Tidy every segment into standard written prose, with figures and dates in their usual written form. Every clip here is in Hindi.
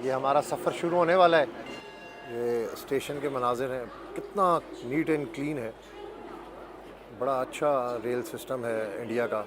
ये हमारा सफ़र शुरू होने वाला है। ये स्टेशन के मनाज़िर हैं, कितना नीट एंड क्लीन है। बड़ा अच्छा रेल सिस्टम है इंडिया का,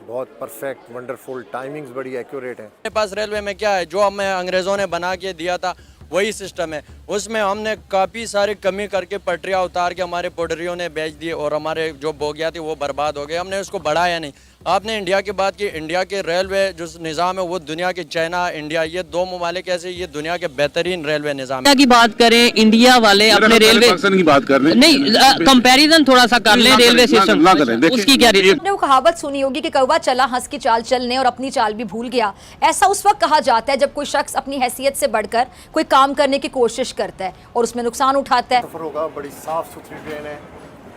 बहुत परफेक्ट, वंडरफुल, टाइमिंग्स बड़ी एक्यूरेट हैं। हमारे पास रेलवे में क्या है, जो हमें अंग्रेज़ों ने बना के दिया था वही सिस्टम है। उसमें हमने काफ़ी सारी कमी करके पटरियाँ उतार के हमारे पोडरियों ने बेच दी और हमारे जो बोगियाँ थी वो बर्बाद हो गए। हमने उसको बढ़ाया नहीं। आपने इंडिया की बात की, इंडिया के रेलवे जो निज़ाम है वो दुनिया के, चाइना इंडिया, ये दो ममालिक ऐसे, ये दुनिया के बेहतरीन रेलवे निज़ाम इंडिया की बात करें, इंडिया वाले अपने रेलवे पाकिस्तान की बात कर रहे हैं नहीं, कंपैरिजन थोड़ा सा कर लें रेलवे सिस्टम, उसकी क्या रेट? आपने वो कहावत सुनी होगी कि कौवा चला हंस की चाल चलने और अपनी चाल भी भूल गया। ऐसा उस वक्त कहा जाता है जब कोई शख्स अपनी हैसियत से बढ़कर कोई काम करने की कोशिश करता है और उसमें नुकसान उठाता है। सफ़र होगा, बड़ी साफ़ सुथरी ट्रेन है।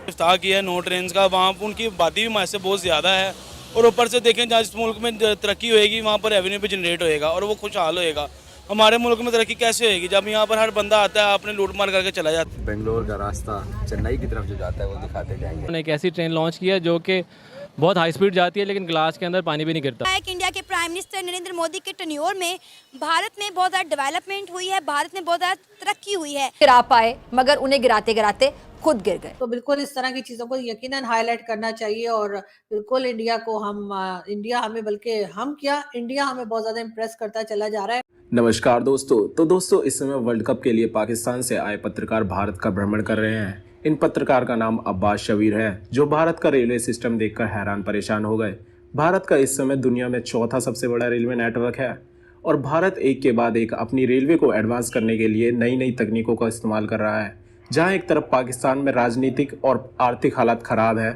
इफ्ताह किया है नो ट्रेन का, वहाँ पर उनकी आबादी भी हमारे से बहुत ज़्यादा है और ऊपर से देखें जहाँ जिस मुल्क में तरक्की होएगी वहाँ पर रेवेन्यू भी जनरेट होएगा और वो खुशहाल होएगा। हमारे मुल्क में तरक्की कैसे होएगी जब यहाँ पर हर बंदा आता है आपने लूट मार करके चला जाता है। बेंगलोर का रास्ता चेन्नई की तरफ जो जाता है वो दिखाते जाएंगे। उन्होंने एक ऐसी ट्रेन लॉन्च की है जो कि बहुत हाई स्पीड जाती है लेकिन ग्लास के अंदर पानी भी नहीं गिरता। इंडिया के प्राइम मिनिस्टर नरेंद्र मोदी के टेन्योर में भारत में बहुत ज़्यादा डेवलपमेंट हुई है, भारत में बहुत ज़्यादा तरक्की हुई है। गिरा पाए मगर उन्हें गिराते गिराते खुद गिर गए। तो बिल्कुल इस तरह की चीज़ों को यकीनन हाईलाइट करना चाहिए और बिल्कुल इंडिया को इंडिया हमें, बल्कि हम क्या, इंडिया हमें बहुत ज़्यादा इम्प्रेस करता चला जा रहा है। नमस्कार दोस्तों। तो दोस्तों, इस समय वर्ल्ड कप के लिए पाकिस्तान से आए पत्रकार भारत का भ्रमण कर रहे हैं। इन पत्रकार का नाम अब्बास शबीर है, जो भारत का रेलवे सिस्टम देखकर हैरान परेशान हो गए। भारत का इस समय दुनिया में चौथा सबसे बड़ा रेलवे नेटवर्क है और भारत एक के बाद एक अपनी रेलवे को एडवांस करने के लिए नई नई तकनीकों का इस्तेमाल कर रहा है। जहां एक तरफ पाकिस्तान में राजनीतिक और आर्थिक हालात खराब है,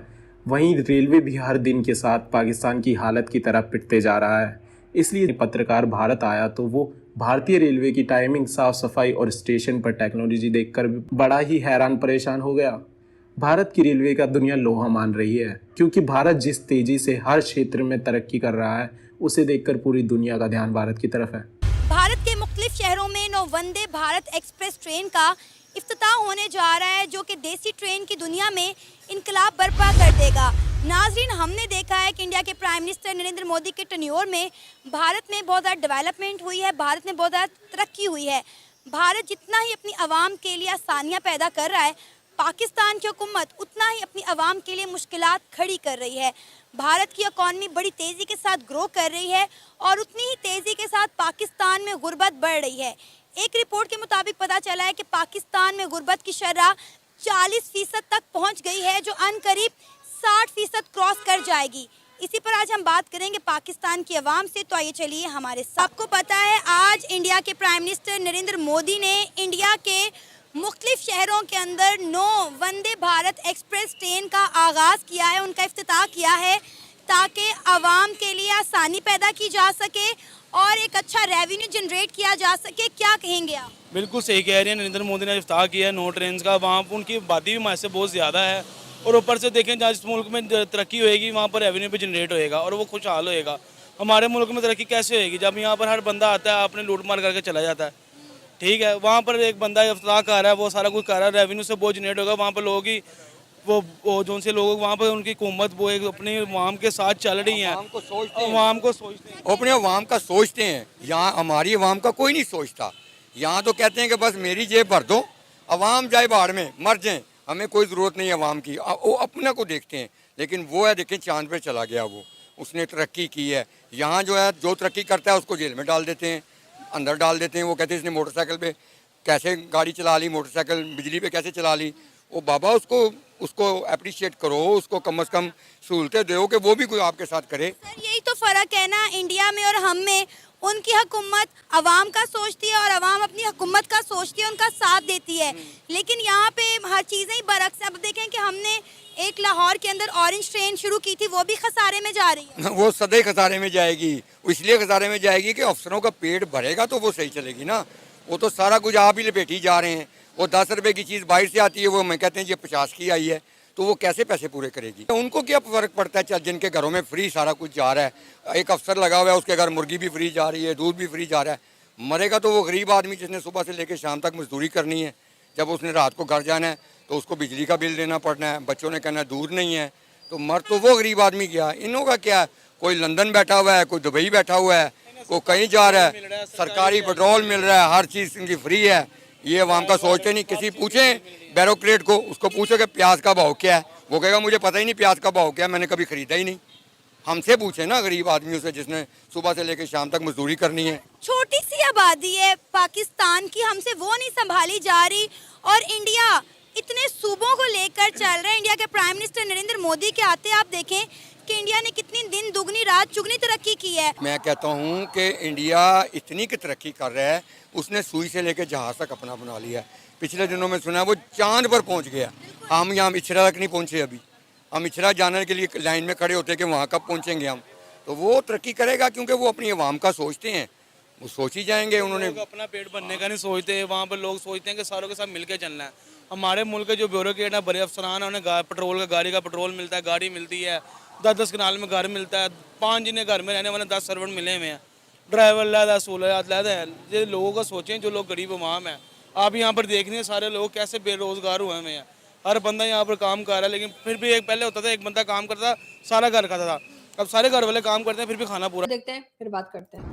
वहीं रेलवे भी हर दिन के साथ पाकिस्तान की हालत की तरफ पिटते जा रहा है। इसलिए पत्रकार भारत आया तो वो भारतीय रेलवे की टाइमिंग, साफ सफाई और स्टेशन पर टेक्नोलॉजी देखकर बड़ा ही हैरान परेशान हो गया। भारत की रेलवे का दुनिया लोहा मान रही है, क्योंकि भारत जिस तेजी से हर क्षेत्र में तरक्की कर रहा है उसे देखकर पूरी दुनिया का ध्यान भारत की तरफ है। भारत के मुख्तलिफ शहरों में नौ वंदे भारत एक्सप्रेस ट्रेन का इफ्तिताह होने जा रहा है, जो कि देसी ट्रेन की दुनिया में इनकलाब बर्पा कर देगा। नाजरीन, हमने देखा है कि इंडिया के प्राइम मिनिस्टर नरेंद्र मोदी के टेन्योर में भारत में बहुत ज़्यादा डेवलपमेंट हुई है, भारत में बहुत ज़्यादा तरक्की हुई है। भारत जितना ही अपनी आवाम के लिए आसानियाँ पैदा कर रहा है, पाकिस्तान की हुकूमत उतना ही अपनी आवाम के लिए मुश्किलात खड़ी कर रही है। भारत की इकॉनमी बड़ी तेज़ी के साथ ग्रो कर रही है और उतनी ही तेज़ी के साथ पाकिस्तान में गुर्बत बढ़ रही है। एक रिपोर्ट के मुताबिक पता चला है कि पाकिस्तान में गुर्बत की शरह 40% तक पहुंच गई है, जो अनकरीब 60% क्रॉस कर जाएगी। इसी पर आज हम बात करेंगे पाकिस्तान की आवाम से। तो आइए चलिए हमारे साथ। आपको पता है आज इंडिया के प्राइम मिनिस्टर नरेंद्र मोदी ने इंडिया के मुख्तलिफ शहरों के अंदर 9 वंदे भारत एक्सप्रेस ट्रेन का आगाज़ किया है, उनका इफ्तिताह किया है, ताकि आवाम के लिए आसानी पैदा की जा सके और एक अच्छा रेवेन्यू जनरेट किया जा सके। क्या कहेंगे आप? बिल्कुल सही कह रही है, नरेंद्र मोदी ने इफ्ताह किया है नो ट्रेन का, वहाँ पर उनकी आबादी भी हमारे से बहुत ज़्यादा है और ऊपर से देखें जहाँ जिस मुल्क में तरक्की होएगी वहाँ पर रेवेन्यू भी जनरेट होएगा और वो खुशहाल होएगा। हमारे मुल्क में तरक्की कैसे होएगी जब यहाँ पर हर बंदा आता है आपने लूट मार करके चला जाता है। ठीक है, वहाँ पर एक बंदा इफ्ताह कर रहा है, वो सारा कुछ कर रहा है, रेवेन्यू से बहुत जनरेट होगा। वहाँ पर लोगों की वो जो से लोग वहाँ पर उनकी हुकूमत वो एक अपनी अवाम के साथ चल रही है, अवाम को सोचते हैं, अपने अवाम का सोचते हैं। यहाँ हमारी अवाम का कोई नहीं सोचता। यहाँ तो कहते हैं कि बस मेरी जेब भर दो, अवाम जाए बाहर में मर जाए, हमें कोई ज़रूरत नहीं है अवाम की। वो अपने को देखते हैं, लेकिन वो है देखें चांद पे चला गया, वो उसने तरक्की की है। यहाँ जो है जो तरक्की करता है उसको जेल में डाल देते हैं, अंदर डाल देते हैं। वो कहते हैं इसने मोटरसाइकिल पे कैसे गाड़ी चला ली, मोटरसाइकिल बिजली पे कैसे चला ली। वो बाबा उसको अप्रिशिएट करो, उसको कम से कम सहूलतें दो कि वो भी कोई आपके साथ करे। सर, यही तो फ़र्क है ना इंडिया में और हम में। उनकी हुकूमत अवाम का सोचती है और अवाम अपनी हुकूमत का सोचती है, उनका साथ देती है। लेकिन यहाँ पे हर चीज़ें ही बरक्स है। अब देखें कि हमने एक लाहौर के अंदर ऑरेंज ट्रेन शुरू की थी, वो भी खसारे में जा रही है। वो सदा ही खसारे में जाएगी, इसलिए खसारे में जाएगी कि अफसरों का पेट भरेगा तो वो सही चलेगी ना। वो तो सारा कुछ आप ही लपेटी जा रहे हैं। वो 10 रुपए की चीज़ बाहर से आती है, वो मैं कहते हैं ये 50 की आई है, तो वो कैसे पैसे पूरे करेगी? उनको क्या फ़र्क पड़ता है? चल, जिनके घरों में फ्री सारा कुछ जा रहा है, एक अफसर लगा हुआ है उसके घर मुर्गी भी फ्री जा रही है, दूध भी फ्री जा रहा है, मरेगा तो वो गरीब आदमी जिसने सुबह से लेकर शाम तक मजदूरी करनी है। जब उसने रात को घर जाना है तो उसको बिजली का बिल देना पड़ना है, बच्चों ने कहना है दूध नहीं है, तो मर तो वो गरीब आदमी गया। इनों का क्या, कोई लंदन बैठा हुआ है, कोई दुबई बैठा हुआ है, को कहीं जा रहा है, सरकारी पेट्रोल मिल रहा है, हर चीज़ इनकी फ्री है। ये अवाम का सोचते नहीं। किसी पूछें ब्यूरोक्रेट को, उसको पूछो कि प्याज का भाव क्या है, वो कहेगा मुझे पता ही नहीं प्याज का भाव क्या है, मैंने कभी खरीदा ही नहीं। हमसे पूछे ना, गरीब आदमियों से, जिसने सुबह से लेकर शाम तक मजदूरी करनी है। छोटी सी आबादी है पाकिस्तान की, हमसे वो नहीं संभाली जा रही, और इंडिया इतने सूबों को लेकर चल रहा है। इंडिया के प्राइम मिनिस्टर नरेंद्र मोदी के आते आप देखें कि इंडिया ने कितनी दिन दुगनी रात चुगनी तरक्की की है। मैं कहता हूँ कि इंडिया इतनी की तरक्की कर रहा है, उसने सुई से लेकर जहाज तक अपना बना लिया है। पिछले दिनों में सुना वो चांद पर पहुँच गया। हम यहाँ इचरा तक नहीं पहुँचे अभी। हम इचरा जाने के लिए लाइन में खड़े होते हैं कि वहाँ कब पहुँचेंगे हम। तो वो तरक्की करेगा क्योंकि वो अपनी आवाम का सोचते हैं, वो सोच ही जाएंगे। उन्होंने अपना पेट भरने का नहीं सोचते, वहाँ पर लोग सोचते हैं कि सारों के साथ मिलकर चलना है। हमारे मुल्क के जो ब्यूरोक्रेट है, बड़े अफसरान है, उन्हें पेट्रोल का गाड़ी का पेट्रोल मिलता है, गाड़ी मिलती है, 10-10 कनाल में घर मिलता है, 5 जिन्हें घर में रहने वाले 10 सर्वेंट मिले हुए हैं, ड्राइवर लैदा, सहूलत लैदा है। ये लोगों का सोचें जो लोग गरीब अवाम है। आप यहाँ पर देख रहे हैं सारे लोग कैसे बेरोजगार हुए हुए हैं। हर बंदा यहाँ पर काम कर रहा है, लेकिन फिर भी एक पहले होता था एक बंदा काम करता सारा घर खाता था, अब सारे घर वाले काम करते हैं फिर भी खाना पूरा। देखते हैं, फिर बात करते हैं।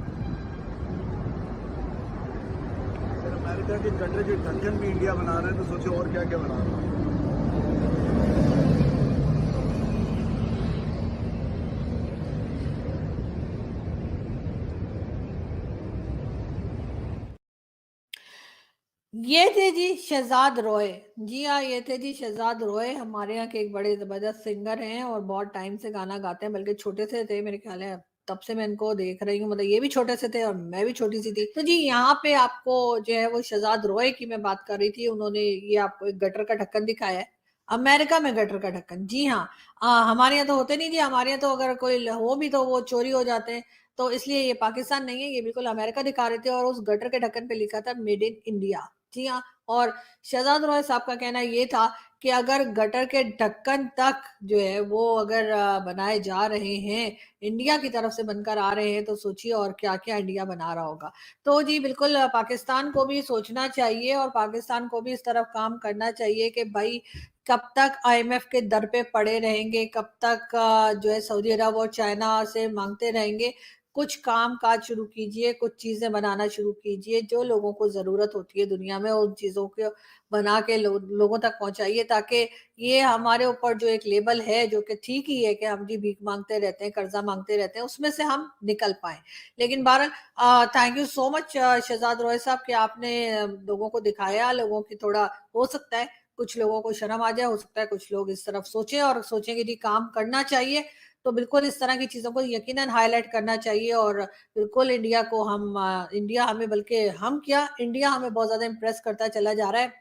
अमेरिका के कटरे के ढक्कन भी इंडिया बना रहे हैं, तो सोचो और क्या क्या बना रहे हैं। ये थे जी शहजाद रॉय। जी हाँ, ये थे जी शहजाद रॉय, हमारे यहाँ के एक बड़े जबरदस्त सिंगर हैं और बहुत टाइम से गाना गाते हैं, बल्कि छोटे से थे मेरे ख्याल है, तब से मैं इनको देख रही हूँ। मतलब ये भी छोटे से थे और मैं भी छोटी सी थी। तो जी यहाँ पे आपको जो है वो शहजाद रॉय की मैं बात कर रही थी। उन्होंने ये आपको एक गटर का ढक्कन दिखाया है, अमेरिका में गटर का ढक्कन। जी हाँ, हमारे यहाँ तो होते नहीं जी। हमारे यहाँ तो अगर कोई हो भी तो वो चोरी हो जाते हैं, तो इसलिए ये पाकिस्तान नहीं है, ये बिल्कुल अमेरिका दिखा रहे थे। और उस गटर के ढक्कन पे लिखा था मेड इन इंडिया। जी हाँ, और शहजाद रॉय साहब का कहना ये था कि अगर गटर के ढक्कन तक जो है वो अगर बनाए जा रहे हैं, इंडिया की तरफ से बनकर आ रहे हैं, तो सोचिए और क्या क्या इंडिया बना रहा होगा। तो जी बिल्कुल पाकिस्तान को भी सोचना चाहिए और पाकिस्तान को भी इस तरफ काम करना चाहिए कि भाई कब तक आईएमएफ के दर पे पड़े रहेंगे, कब तक जो है सऊदी अरब और चाइना से मांगते रहेंगे। कुछ काम काज शुरू कीजिए, कुछ चीजें बनाना शुरू कीजिए, जो लोगों को जरूरत होती है दुनिया में, उन चीजों को बना के लोगों तक पहुंचाइए, ताकि ये हमारे ऊपर जो एक लेबल है जो कि ठीक ही है कि हम जी भीख मांगते रहते हैं, कर्जा मांगते रहते हैं, उसमें से हम निकल पाए। लेकिन बहरहाल thank you so much Shahzad Roy sahab कि आपने लोगों को दिखाया। लोगों की थोड़ा हो सकता है कुछ लोगों को शर्म आ जाए, हो सकता है कुछ लोग इस तरफ सोचें और सोचें कि जी काम करना चाहिए। तो बिल्कुल इस तरह की चीजों को यकीनन हाईलाइट करना चाहिए और बिल्कुल इंडिया को हम इंडिया हमें, बल्कि हम क्या, इंडिया हमें बहुत ज्यादा इम्प्रेस करता चला जा रहा है।